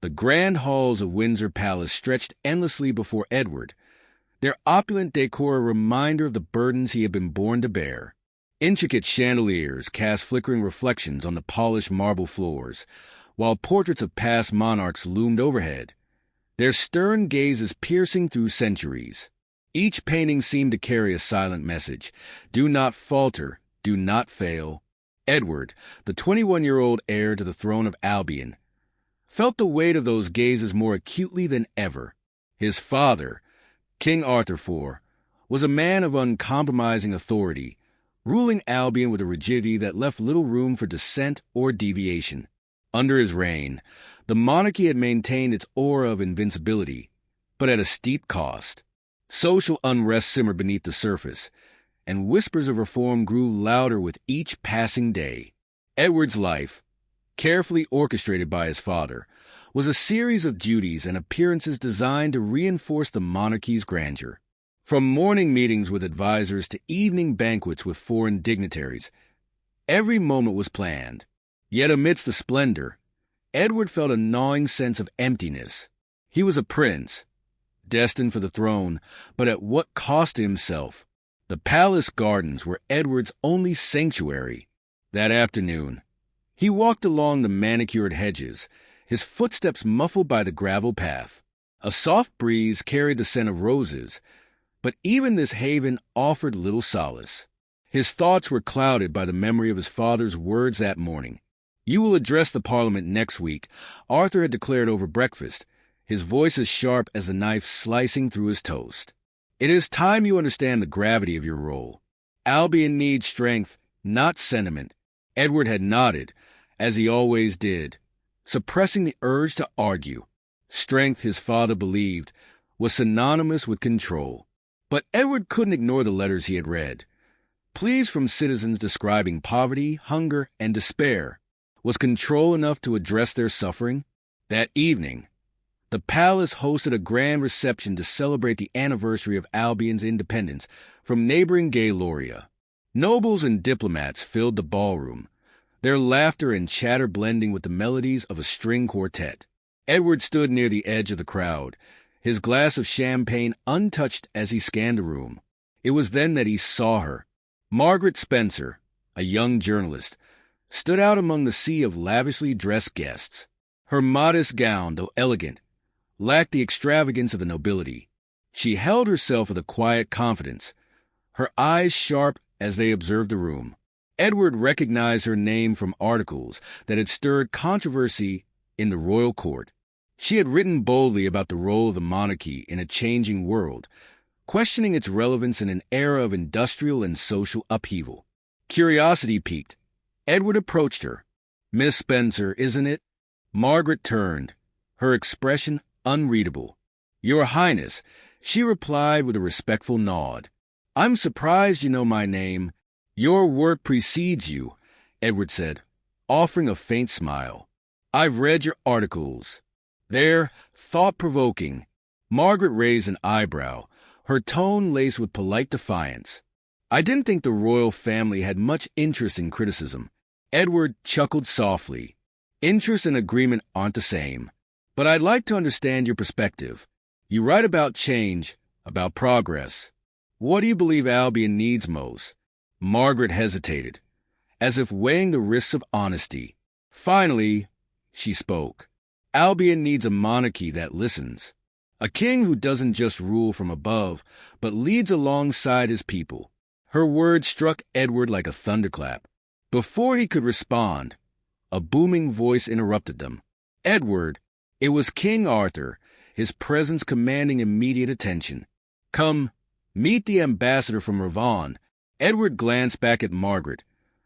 The grand halls of Windsor Palace stretched endlessly before Edward, their opulent decor a reminder of the burdens he had been born to bear. Intricate chandeliers cast flickering reflections on the polished marble floors, while portraits of past monarchs loomed overhead, their stern gazes piercing through centuries. Each painting seemed to carry a silent message. Do not falter, do not fail. Edward, the 21-year-old heir to the throne of Albion, felt the weight of those gazes more acutely than ever. His father, King Arthur IV, was a man of uncompromising authority, ruling Albion with a rigidity that left little room for dissent or deviation. Under his reign, the monarchy had maintained its aura of invincibility, but at a steep cost. Social unrest simmered beneath the surface, and whispers of reform grew louder with each passing day. Edward's life, carefully orchestrated by his father, was a series of duties and appearances designed to reinforce the monarchy's grandeur. From morning meetings with advisors to evening banquets with foreign dignitaries, every moment was planned. Yet amidst the splendor, Edward felt a gnawing sense of emptiness. He was a prince, destined for the throne, but at what cost to himself? The palace gardens were Edward's only sanctuary. That afternoon, he walked along the manicured hedges, his footsteps muffled by the gravel path. A soft breeze carried the scent of roses, but even this haven offered little solace. His thoughts were clouded by the memory of his father's words that morning. "You will address the Parliament next week," Arthur had declared over breakfast, his voice as sharp as a knife slicing through his toast. "It is time you understand the gravity of your role. Albion needs strength, not sentiment." Edward had nodded, as he always did, suppressing the urge to argue. Strength, his father believed, was synonymous with control. But Edward couldn't ignore the letters he had read. Pleas from citizens describing poverty, hunger, and despair. Was control enough to address their suffering? That evening, the palace hosted a grand reception to celebrate the anniversary of Albion's independence from neighboring Gayloria. Nobles and diplomats filled the ballroom, their laughter and chatter blending with the melodies of a string quartet. Edward stood near the edge of the crowd, his glass of champagne untouched as he scanned the room. It was then that he saw her. Margaret Spencer, a young journalist, stood out among the sea of lavishly dressed guests. Her modest gown, though elegant, lacked the extravagance of the nobility. She held herself with a quiet confidence, her eyes sharp as they observed the room. Edward recognized her name from articles that had stirred controversy in the royal court. She had written boldly about the role of the monarchy in a changing world, questioning its relevance in an era of industrial and social upheaval. Curiosity piqued. Edward approached her. "Miss Spencer, isn't it?" Margaret turned, her expression unreadable. "Your Highness," she replied with a respectful nod. "I'm surprised you know my name. Your work precedes you," Edward said, offering a faint smile. "I've read your articles. They're thought-provoking." Margaret raised an eyebrow, her tone laced with polite defiance. "I didn't think the royal family had much interest in criticism." Edward chuckled softly. "Interest and agreement aren't the same. But I'd like to understand your perspective. You write about change, about progress. What do you believe Albion needs most?" Margaret hesitated, as if weighing the risks of honesty. Finally, she spoke. "Albion needs a monarchy that listens. A king who doesn't just rule from above, but leads alongside his people." Her words struck Edward like a thunderclap. Before he could respond, a booming voice interrupted them. "Edward," it was King Arthur, his presence commanding immediate attention. "Come, meet the ambassador from Ravon." Edward glanced back at Margaret,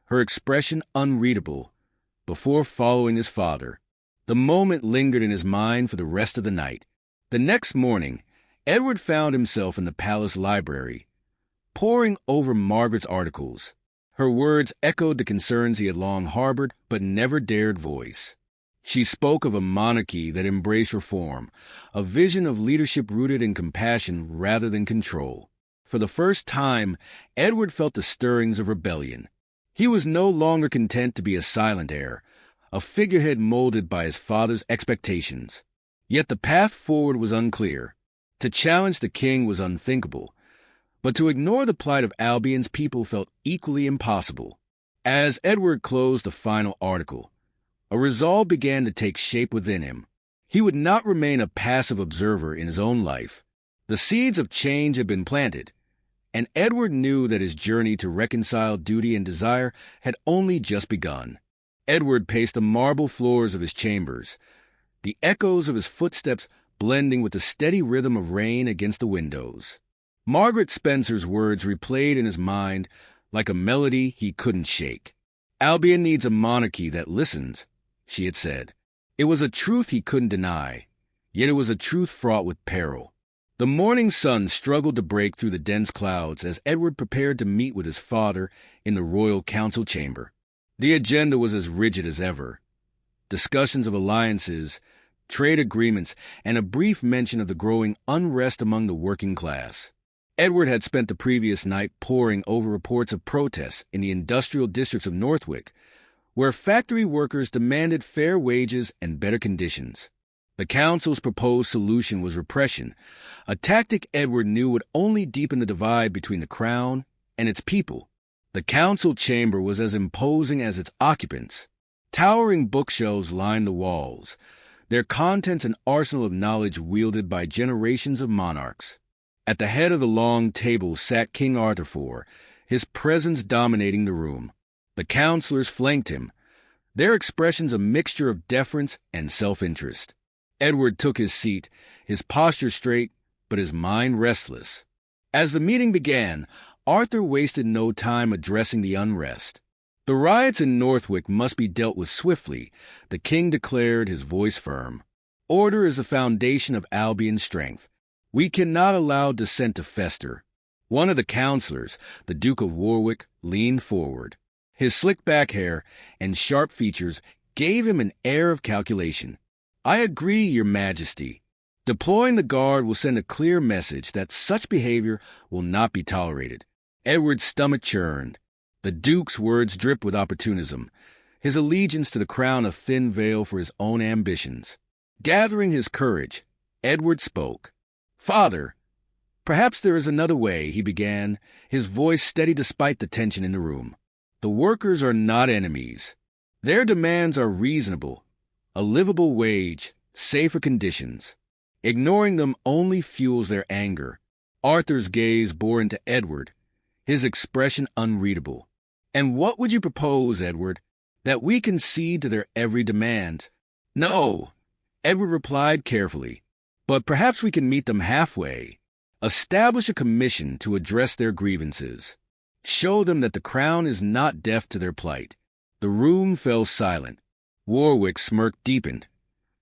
her expression unreadable, before following his father. The moment lingered in his mind for the rest of the night. The next morning, Edward found himself in the palace library, poring over Margaret's articles. Her words echoed the concerns he had long harbored but never dared voice. She spoke of a monarchy that embraced reform, a vision of leadership rooted in compassion rather than control. For the first time, Edward felt the stirrings of rebellion. He was no longer content to be a silent heir, a figurehead molded by his father's expectations. Yet the path forward was unclear. To challenge the king was unthinkable, but to ignore the plight of Albion's people felt equally impossible. As Edward closed the final article, a resolve began to take shape within him. He would not remain a passive observer in his own life. The seeds of change had been planted, and Edward knew that his journey to reconcile duty and desire had only just begun. Edward paced the marble floors of his chambers, the echoes of his footsteps blending with the steady rhythm of rain against the windows. Margaret Spencer's words replayed in his mind like a melody he couldn't shake. "Albion needs a monarchy that listens," she had said. It was a truth he couldn't deny, yet it was a truth fraught with peril. The morning sun struggled to break through the dense clouds as Edward prepared to meet with his father in the royal council chamber. The agenda was as rigid as ever. Discussions of alliances, trade agreements, and a brief mention of the growing unrest among the working class. Edward had spent the previous night poring over reports of protests in the industrial districts of Northwick, where factory workers demanded fair wages and better conditions. The council's proposed solution was repression, a tactic Edward knew would only deepen the divide between the crown and its people. The council chamber was as imposing as its occupants. Towering bookshelves lined the walls, their contents an arsenal of knowledge wielded by generations of monarchs. At the head of the long table sat King Arthur IV, his presence dominating the room. The counselors flanked him, their expressions a mixture of deference and self-interest. Edward took his seat, his posture straight, but his mind restless. As the meeting began, Arthur wasted no time addressing the unrest. The riots in Northwick must be dealt with swiftly, the king declared, his voice firm. Order is the foundation of Albion's strength. We cannot allow dissent to fester. One of the counselors, the Duke of Warwick, leaned forward. His slick back hair and sharp features gave him an air of calculation. "I agree, Your Majesty. Deploying the guard will send a clear message that such behavior will not be tolerated." Edward's stomach churned. The Duke's words dripped with opportunism, his allegiance to the crown a thin veil for his own ambitions. Gathering his courage, Edward spoke. "Father, perhaps there is another way," he began, his voice steady despite the tension in the room. "The workers are not enemies. Their demands are reasonable. A livable wage, safer conditions. Ignoring them only fuels their anger." Arthur's gaze bore into Edward, his expression unreadable. "And what would you propose, Edward? That we concede to their every demand?" "No," Edward replied carefully, "but perhaps we can meet them halfway. Establish a commission to address their grievances. Show them that the crown is not deaf to their plight." The room fell silent. Warwick's smirk deepened,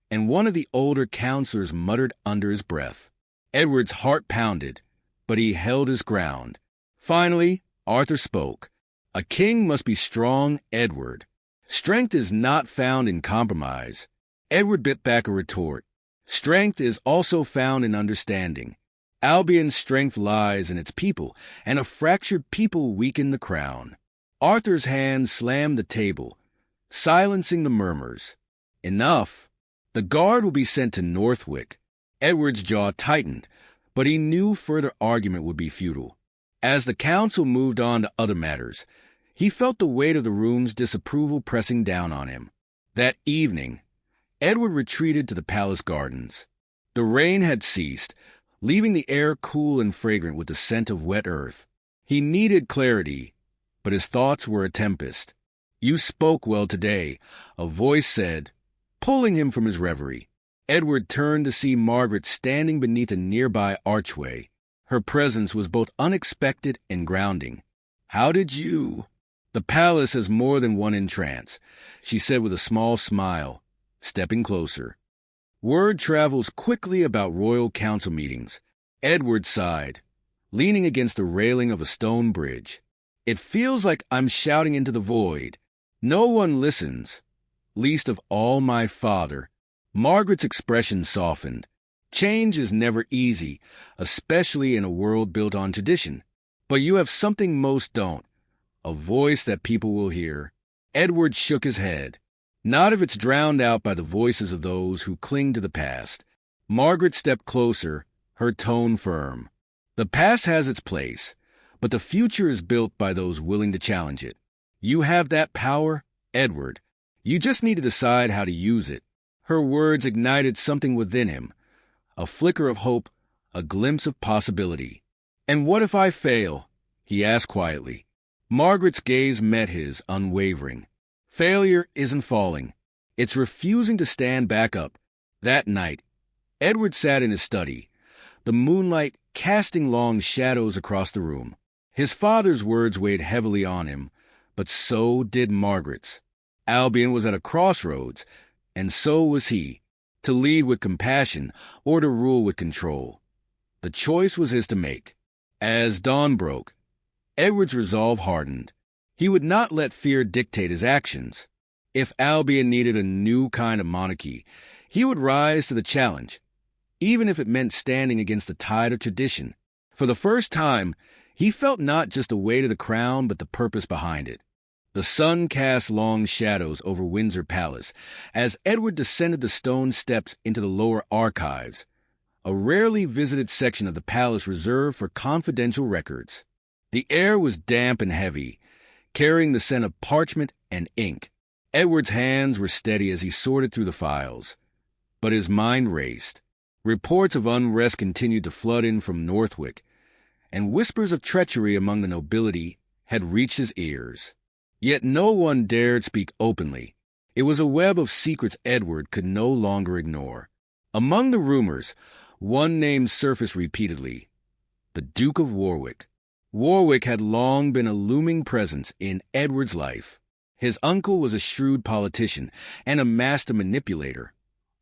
and one of the older counselors muttered under his breath. Edward's heart pounded, but he held his ground. Finally, Arthur spoke. "A king must be strong, Edward. Strength is not found in compromise." Edward bit back a retort. "Strength is also found in understanding. Albion's strength lies in its people, and a fractured people weaken the crown." Arthur's hand slammed the table, silencing the murmurs. "Enough. The guard will be sent to Northwick." Edward's jaw tightened, but he knew further argument would be futile. As the council moved on to other matters, he felt the weight of the room's disapproval pressing down on him. That evening, Edward retreated to the palace gardens. The rain had ceased, leaving the air cool and fragrant with the scent of wet earth. He needed clarity, but his thoughts were a tempest. "You spoke well today," a voice said, pulling him from his reverie. Edward turned to see Margaret standing beneath a nearby archway. Her presence was both unexpected and grounding. "How did you—" "The palace has more than one entrance," she said with a small smile, stepping closer. "Word travels quickly about royal council meetings." Edward sighed, leaning against the railing of a stone bridge. "It feels like I'm shouting into the void. No one listens, least of all my father." Margaret's expression softened. Change is never easy, especially in a world built on tradition. But you have something most don't, a voice that people will hear. Edward shook his head. Not if it's drowned out by the voices of those who cling to the past. Margaret stepped closer, her tone firm. The past has its place, but the future is built by those willing to challenge it. You have that power, Edward. You just need to decide how to use it. Her words ignited something within him, a flicker of hope, a glimpse of possibility. "And what if I fail?" he asked quietly. Margaret's gaze met his, unwavering. "Failure isn't falling. It's refusing to stand back up." That night, Edward sat in his study, the moonlight casting long shadows across the room. His father's words weighed heavily on him, but so did Margaret's. Albion was at a crossroads, and so was he, to lead with compassion or to rule with control. The choice was his to make. As dawn broke, Edward's resolve hardened. He would not let fear dictate his actions. If Albion needed a new kind of monarchy, he would rise to the challenge, even if it meant standing against the tide of tradition. For the first time, he felt not just the weight of the crown, but the purpose behind it. The sun cast long shadows over Windsor Palace as Edward descended the stone steps into the lower archives, a rarely visited section of the palace reserved for confidential records. The air was damp and heavy, carrying the scent of parchment and ink. Edward's hands were steady as he sorted through the files, but his mind raced. Reports of unrest continued to flood in from Northwick, and whispers of treachery among the nobility had reached his ears. Yet no one dared speak openly. It was a web of secrets Edward could no longer ignore. Among the rumors, one name surfaced repeatedly: the Duke of Warwick. Warwick had long been a looming presence in Edward's life. His uncle was a shrewd politician and a master manipulator,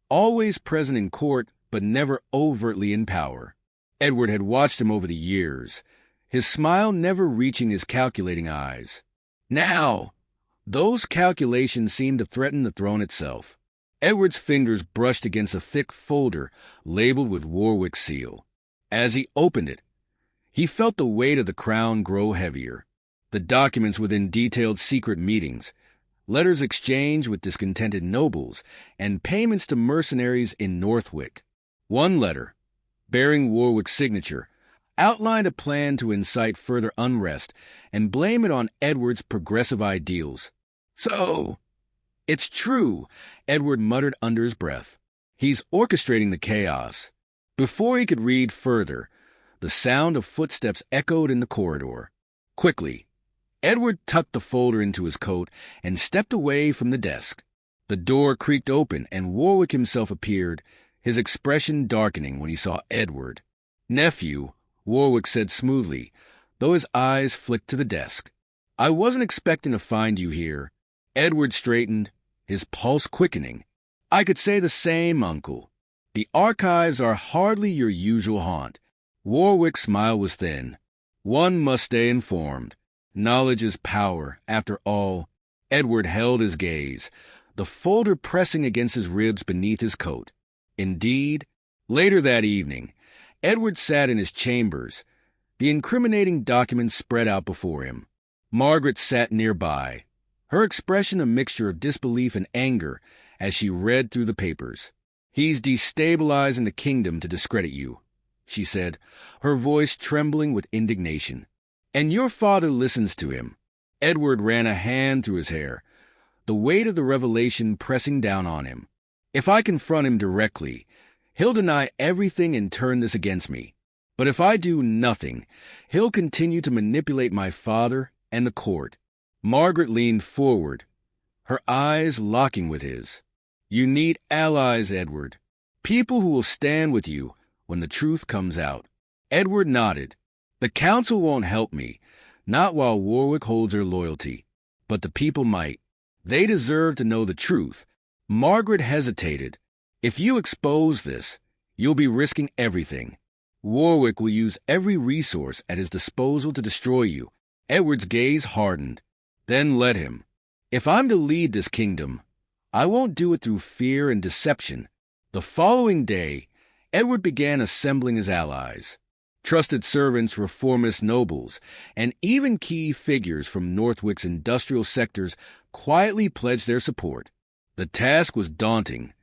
always present in court but never overtly in power. Edward had watched him over the years, his smile never reaching his calculating eyes. Now, those calculations seemed to threaten the throne itself. Edward's fingers brushed against a thick folder labeled with Warwick's seal. As he opened it, he felt the weight of the crown grow heavier. The documents within detailed secret meetings, letters exchanged with discontented nobles, and payments to mercenaries in Northwick. One letter, bearing Warwick's signature, outlined a plan to incite further unrest and blame it on Edward's progressive ideals. "So, it's true," Edward muttered under his breath. "He's orchestrating the chaos." Before he could read further, the sound of footsteps echoed in the corridor. Quickly, Edward tucked the folder into his coat and stepped away from the desk. The door creaked open and Warwick himself appeared, his expression darkening when he saw Edward. "Nephew," Warwick said smoothly, though his eyes flicked to the desk. "I wasn't expecting to find you here." Edward straightened, his pulse quickening. "I could say the same, Uncle. The archives are hardly your usual haunt." Warwick's smile was thin. "One must stay informed. Knowledge is power, after all." Edward held his gaze, the folder pressing against his ribs beneath his coat. Indeed, later that evening, Edward sat in his chambers, the incriminating documents spread out before him. Margaret sat nearby, her expression a mixture of disbelief and anger as she read through the papers. "He's destabilizing the kingdom to discredit you," she said, her voice trembling with indignation. "And your father listens to him." Edward ran a hand through his hair, the weight of the revelation pressing down on him. "If I confront him directly, he'll deny everything and turn this against me. But if I do nothing, he'll continue to manipulate my father and the court." Margaret leaned forward, her eyes locking with his. "You need allies, Edward. People who will stand with you when the truth comes out." Edward nodded. "The council won't help me, not while Warwick holds their loyalty. But the people might. They deserve to know the truth." Margaret hesitated. "If you expose this, you'll be risking everything. Warwick will use every resource at his disposal to destroy you." Edward's gaze hardened. "Then let him. If I'm to lead this kingdom, I won't do it through fear and deception." The following day, Edward began assembling his allies. Trusted servants, reformist nobles, and even key figures from Northwick's industrial sectors quietly pledged their support. The task was daunting,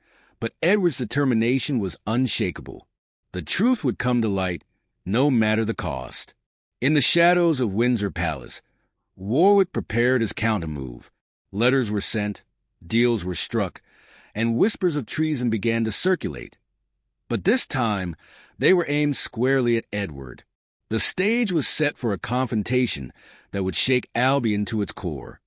But Edward's determination was unshakable. The truth would come to light, no matter the cost. In the shadows of Windsor Palace, Warwick prepared his countermove. Letters were sent, deals were struck, and whispers of treason began to circulate. But this time, they were aimed squarely at Edward. The stage was set for a confrontation that would shake Albion to its core.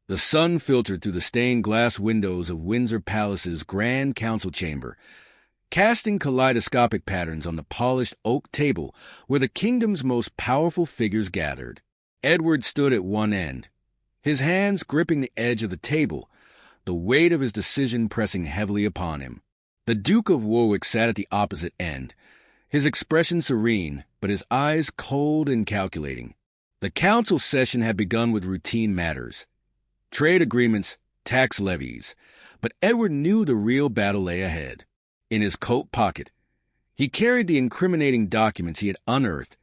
The sun filtered through the stained glass windows of Windsor Palace's grand council chamber, casting kaleidoscopic patterns on the polished oak table where the kingdom's most powerful figures gathered. Edward stood at one end, his hands gripping the edge of the table, the weight of his decision pressing heavily upon him. The Duke of Warwick sat at the opposite end, his expression serene, but his eyes cold and calculating. The council session had begun with routine matters, trade agreements, tax levies, but Edward knew the real battle lay ahead. In his coat pocket, he carried the incriminating documents he had unearthed,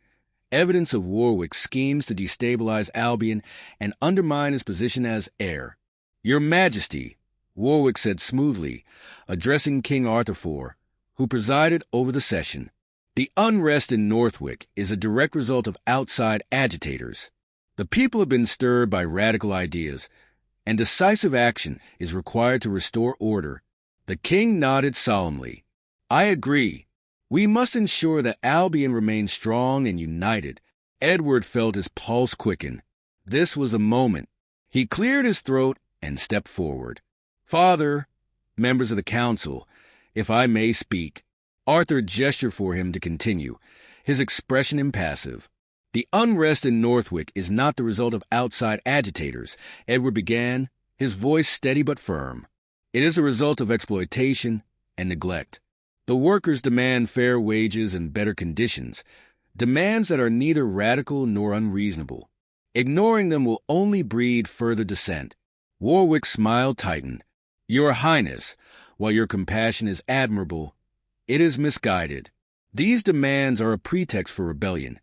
evidence of Warwick's schemes to destabilize Albion and undermine his position as heir. "Your Majesty," Warwick said smoothly, addressing King Arthur IV, who presided over the session, "the unrest in Northwick is a direct result of outside agitators. The people have been stirred by radical ideas, and decisive action is required to restore order." The king nodded solemnly. "I agree. We must ensure that Albion remains strong and united." Edward felt his pulse quicken. This was a moment. He cleared his throat and stepped forward. "Father, members of the council, if I may speak." Arthur gestured for him to continue, his expression impassive. "The unrest in Northwick is not the result of outside agitators," Edward began, his voice steady but firm. "It is a result of exploitation and neglect. The workers demand fair wages and better conditions, demands that are neither radical nor unreasonable. Ignoring them will only breed further dissent." Warwick's smile tightened. "Your Highness, while your compassion is admirable, it is misguided. These demands are a pretext for rebellion,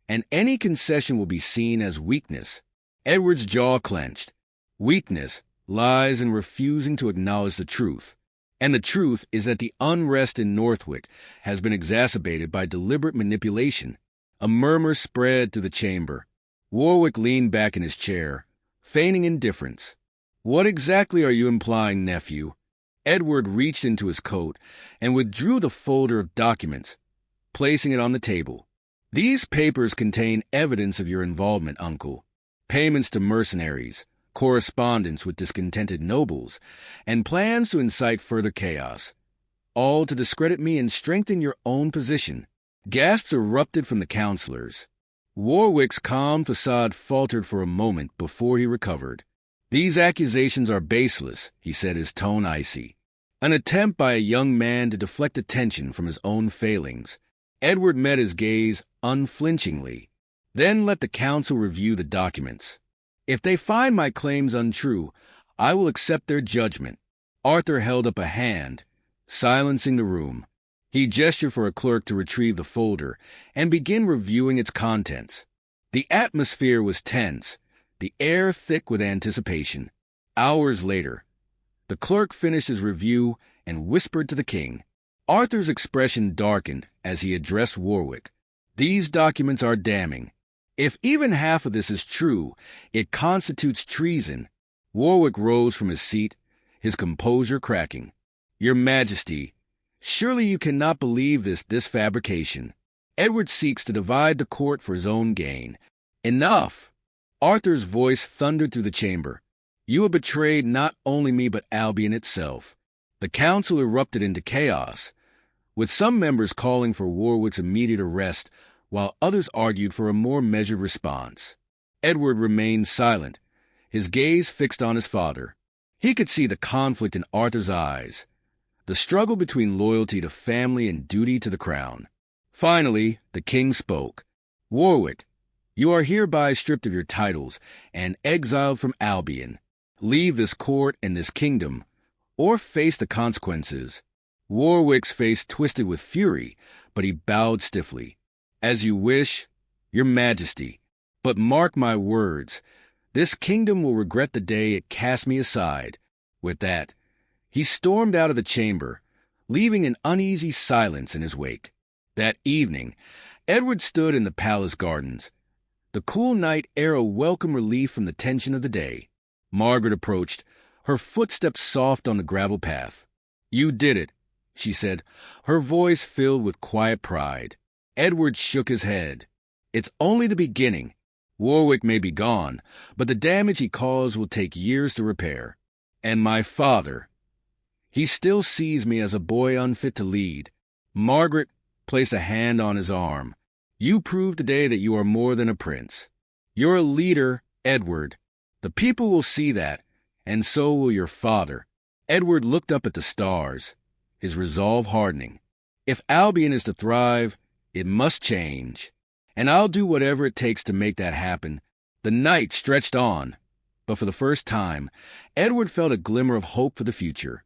and any concession will be seen as weakness." Edward's jaw clenched. Weakness lies in refusing to acknowledge the truth. And the truth is that the unrest in Northwick has been exacerbated by deliberate manipulation. A murmur spread through the chamber. Warwick leaned back in his chair, feigning indifference. "What exactly are you implying, nephew?" Edward reached into his coat and withdrew the folder of documents, placing it on the table. "These papers contain evidence of your involvement, uncle. Payments to mercenaries, correspondence with discontented nobles, and plans to incite further chaos, all to discredit me and strengthen your own position." Gasps erupted from the counselors. Warwick's calm facade faltered for a moment before he recovered. "These accusations are baseless," he said, his tone icy. "An attempt by a young man to deflect attention from his own failings." Edward met his gaze unflinchingly. "Then let the council review the documents. If they find my claims untrue, I will accept their judgment." Arthur held up a hand, silencing the room. He gestured for a clerk to retrieve the folder and begin reviewing its contents. The atmosphere was tense, the air thick with anticipation. Hours later, the clerk finished his review and whispered to the king. Arthur's expression darkened as he addressed Warwick. "These documents are damning. If even half of this is true, it constitutes treason." Warwick rose from his seat, his composure cracking. "Your Majesty, surely you cannot believe this fabrication. Edward seeks to divide the court for his own gain." "Enough!" Arthur's voice thundered through the chamber. "You have betrayed not only me but Albion itself." The council erupted into chaos, with some members calling for Warwick's immediate arrest, while others argued for a more measured response. Edward remained silent, his gaze fixed on his father. He could see the conflict in Arthur's eyes, the struggle between loyalty to family and duty to the crown. Finally, the king spoke. "Warwick, you are hereby stripped of your titles and exiled from Albion. Leave this court and this kingdom, or face the consequences." Warwick's face twisted with fury, but he bowed stiffly. "As you wish, your Majesty. But mark my words, this kingdom will regret the day it cast me aside." With that, he stormed out of the chamber, leaving an uneasy silence in his wake. That evening, Edward stood in the palace gardens, the cool night air a welcome relief from the tension of the day. Margaret approached, her footsteps soft on the gravel path. "You did it," she said, her voice filled with quiet pride. Edward shook his head. "It's only the beginning. Warwick may be gone, but the damage he caused will take years to repair. And my father, he still sees me as a boy unfit to lead." Margaret placed a hand on his arm. "You proved today that you are more than a prince. You're a leader, Edward. The people will see that, and so will your father." Edward looked up at the stars, his resolve hardening. "If Albion is to thrive, it must change, and I'll do whatever it takes to make that happen." The night stretched on, but for the first time, Edward felt a glimmer of hope for the future.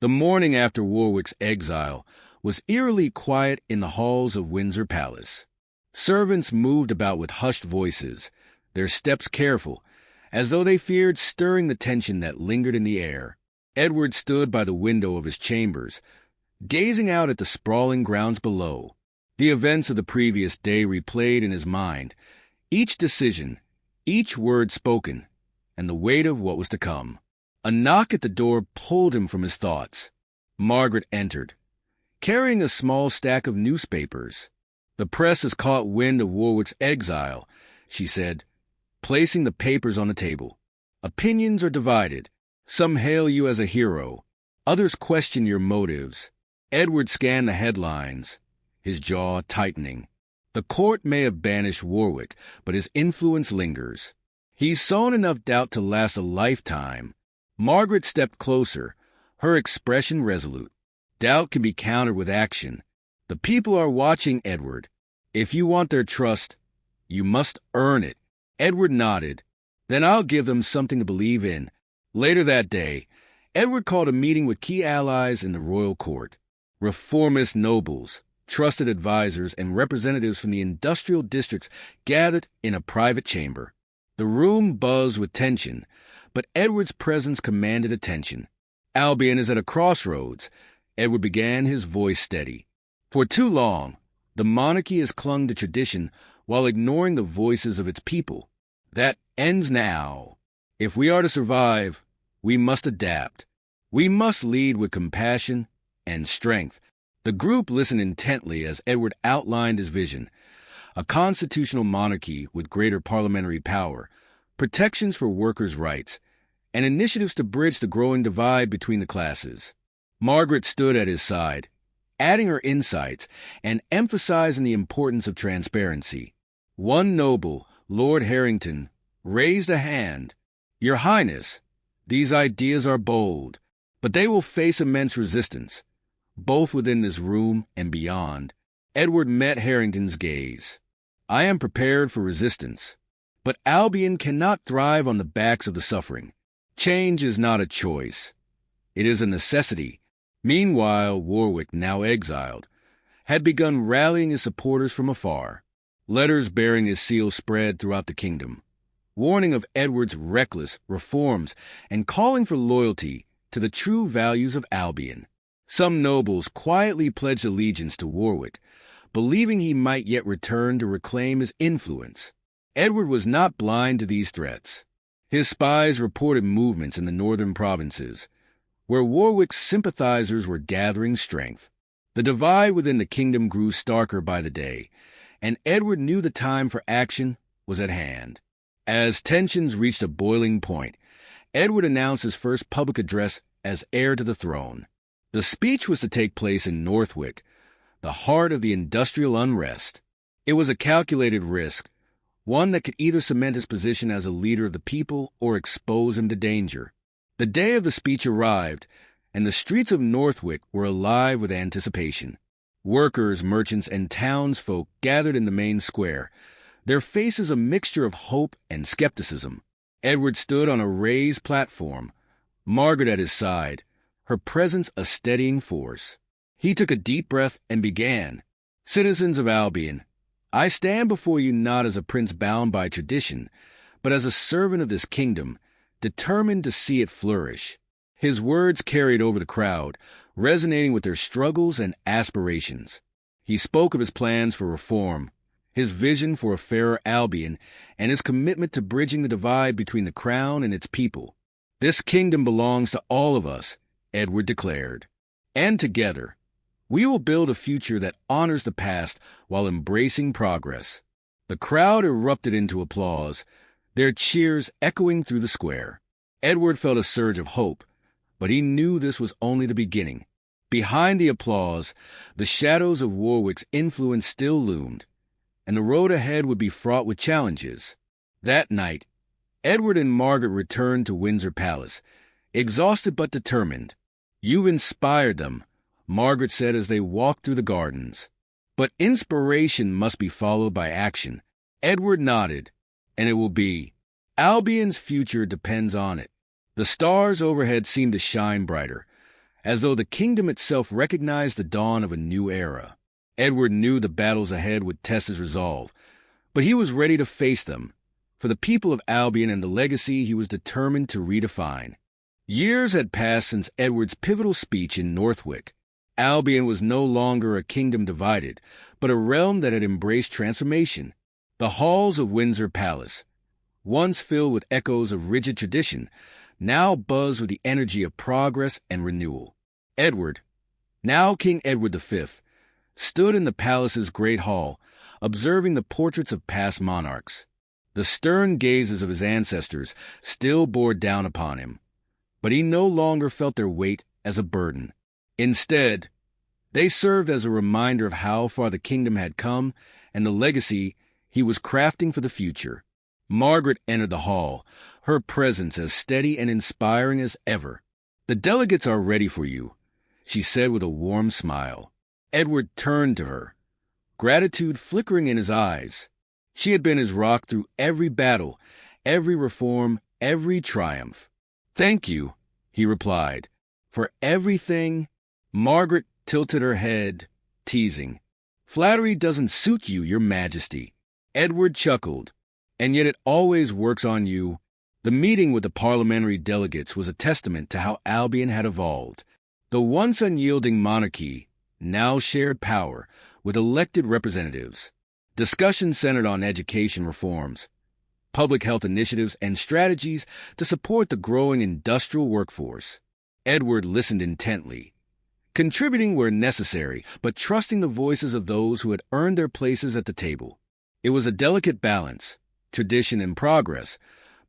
The morning after Warwick's exile was eerily quiet in the halls of Windsor Palace. Servants moved about with hushed voices, their steps careful, as though they feared stirring the tension that lingered in the air. Edward stood by the window of his chambers, gazing out at the sprawling grounds below. The events of the previous day replayed in his mind, each decision, each word spoken, and the weight of what was to come. A knock at the door pulled him from his thoughts. Margaret entered, carrying a small stack of newspapers. "The press has caught wind of Warwick's exile," she said, placing the papers on the table. "Opinions are divided. Some hail you as a hero. Others question your motives." Edward scanned the headlines, his jaw tightening. The court may have banished Warwick, but his influence lingers. He's sown enough doubt to last a lifetime. Margaret stepped closer, her expression resolute. "Doubt can be countered with action. The people are watching, Edward. If you want their trust, you must earn it." Edward nodded. "Then I'll give them something to believe in." Later that day, Edward called a meeting with key allies in the royal court. Reformist nobles, trusted advisors, and representatives from the industrial districts gathered in a private chamber. The room buzzed with tension, but Edward's presence commanded attention. "Albion is at a crossroads," Edward began, his voice steady. "For too long, the monarchy has clung to tradition while ignoring the voices of its people. That ends now. If we are to survive, we must adapt. We must lead with compassion and strength." The group listened intently as Edward outlined his vision: a constitutional monarchy with greater parliamentary power, protections for workers' rights, and initiatives to bridge the growing divide between the classes. Margaret stood at his side, adding her insights and emphasizing the importance of transparency. One noble, Lord Harrington, raised a hand. "Your Highness, these ideas are bold, but they will face immense resistance, both within this room and beyond." Edward met Harrington's gaze. "I am prepared for resistance, but Albion cannot thrive on the backs of the suffering. Change is not a choice. It is a necessity." Meanwhile, Warwick, now exiled, had begun rallying his supporters from afar. Letters bearing his seal spread throughout the kingdom, warning of Edward's reckless reforms and calling for loyalty to the true values of Albion. Some nobles quietly pledged allegiance to Warwick, believing he might yet return to reclaim his influence. Edward was not blind to these threats. His spies reported movements in the northern provinces, where Warwick's sympathizers were gathering strength. The divide within the kingdom grew starker by the day, and Edward knew the time for action was at hand. As tensions reached a boiling point, Edward announced his first public address as heir to the throne. The speech was to take place in Northwick, the heart of the industrial unrest. It was a calculated risk, one that could either cement his position as a leader of the people or expose him to danger. The day of the speech arrived, and the streets of Northwick were alive with anticipation. Workers, merchants, and townsfolk gathered in the main square, their faces a mixture of hope and skepticism. Edward stood on a raised platform, Margaret at his side, her presence a steadying force. He took a deep breath and began. "Citizens of Albion, I stand before you not as a prince bound by tradition, but as a servant of this kingdom, determined to see it flourish. His words carried over the crowd, resonating with their struggles and aspirations. He spoke of his plans for reform, his vision for a fairer Albion, and his commitment to bridging the divide between the crown and its people. "This kingdom belongs to all of us," Edward declared. "And together, we will build a future that honors the past while embracing progress." The crowd erupted into applause, their cheers echoing through the square. Edward felt a surge of hope, but he knew this was only the beginning. Behind the applause, the shadows of Warwick's influence still loomed, and the road ahead would be fraught with challenges. That night, Edward and Margaret returned to Windsor Palace, exhausted but determined. "You've inspired them," Margaret said as they walked through the gardens. "But inspiration must be followed by action." Edward nodded. "And it will be. Albion's future depends on it." The stars overhead seemed to shine brighter, as though the kingdom itself recognized the dawn of a new era. Edward knew the battles ahead would test his resolve, but he was ready to face them. For the people of Albion and the legacy he was determined to redefine. Years had passed since Edward's pivotal speech in Northwick. Albion was no longer a kingdom divided, but a realm that had embraced transformation. The halls of Windsor Palace, once filled with echoes of rigid tradition, now buzzed with the energy of progress and renewal. Edward, now King Edward V, stood in the palace's great hall, observing the portraits of past monarchs. The stern gazes of his ancestors still bore down upon him, but he no longer felt their weight as a burden. Instead, they served as a reminder of how far the kingdom had come and the legacy he was crafting for the future. Margaret entered the hall, her presence as steady and inspiring as ever. "The delegates are ready for you," she said with a warm smile. Edward turned to her, gratitude flickering in his eyes. She had been his rock through every battle, every reform, every triumph. "Thank you," he replied, "for everything." Margaret tilted her head, teasing. "Flattery doesn't suit you, Your Majesty." Edward chuckled. "And yet it always works on you." The meeting with the parliamentary delegates was a testament to how Albion had evolved. The once unyielding monarchy now shared power with elected representatives. Discussions centered on education reforms, public health initiatives, and strategies to support the growing industrial workforce. Edward listened intently, contributing where necessary, but trusting the voices of those who had earned their places at the table. It was a delicate balance, tradition and progress,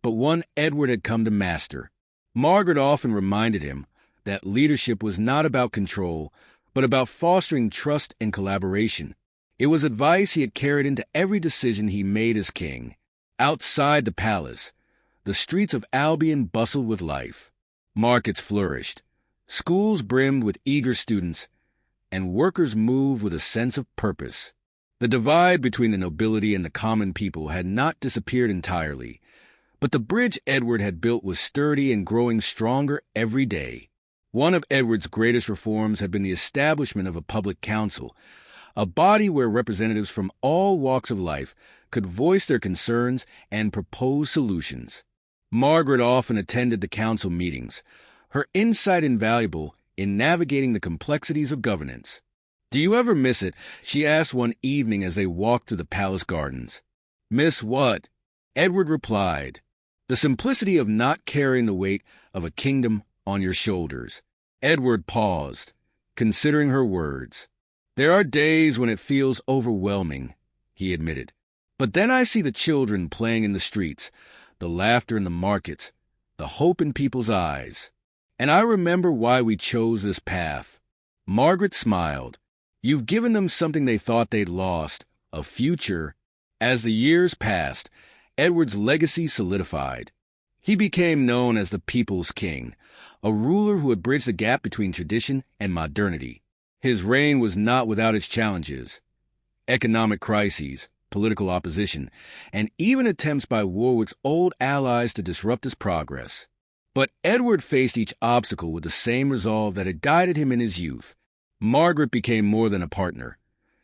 but one Edward had come to master. Margaret often reminded him that leadership was not about control, but about fostering trust and collaboration. It was advice he had carried into every decision he made as king. Outside the palace, the streets of Albion bustled with life. Markets flourished, schools brimmed with eager students, and workers moved with a sense of purpose. The divide between the nobility and the common people had not disappeared entirely, but the bridge Edward had built was sturdy and growing stronger every day. One of Edward's greatest reforms had been the establishment of a public council, a body where representatives from all walks of life could voice their concerns and propose solutions. Margaret often attended the council meetings, her insight invaluable in navigating the complexities of governance. "Do you ever miss it?" she asked one evening as they walked through the palace gardens. "Miss what?" Edward replied. "The simplicity of not carrying the weight of a kingdom on your shoulders." Edward paused, considering her words. "There are days when it feels overwhelming," he admitted. "But then I see the children playing in the streets, the laughter in the markets, the hope in people's eyes. And I remember why we chose this path." Margaret smiled. "You've given them something they thought they'd lost, a future." As the years passed, Edward's legacy solidified. He became known as the People's King, a ruler who had bridged the gap between tradition and modernity. His reign was not without its challenges. Economic crises, political opposition, and even attempts by Warwick's old allies to disrupt his progress. But Edward faced each obstacle with the same resolve that had guided him in his youth. Margaret became more than a partner.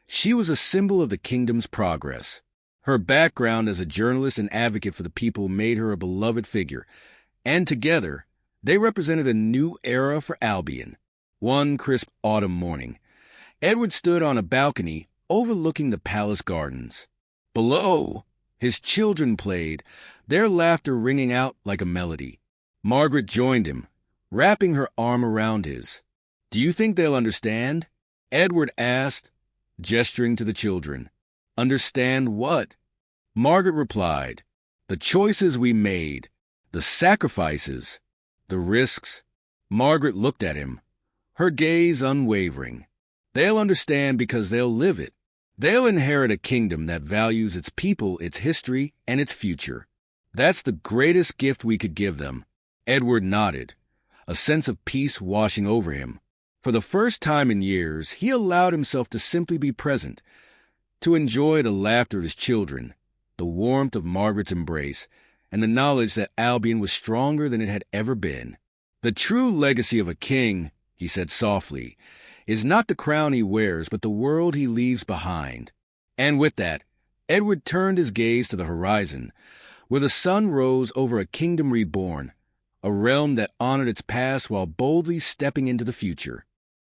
She was a symbol of the kingdom's progress. Her background as a journalist and advocate for the people made her a beloved figure, and together, They represented a new era for Albion. One crisp autumn morning, Edward stood on a balcony overlooking the palace gardens. Below, his children played, their laughter ringing out like a melody. Margaret joined him, wrapping her arm around his. "Do you think they'll understand?" Edward asked, gesturing to the children. "Understand what?" Margaret replied, "The choices we made, the sacrifices, the risks." Margaret looked at him, her gaze unwavering. "They'll understand because they'll live it. They'll inherit a kingdom that values its people, its history, and its future. That's the greatest gift we could give them." Edward nodded, a sense of peace washing over him. For the first time in years, he allowed himself to simply be present, to enjoy the laughter of his children, the warmth of Margaret's embrace, and the knowledge that Albion was stronger than it had ever been. "The true legacy of a king," he said softly, "is not the crown he wears, but the world he leaves behind." And with that, Edward turned his gaze to the horizon, where the sun rose over a kingdom reborn, a realm that honored its past while boldly stepping into the future.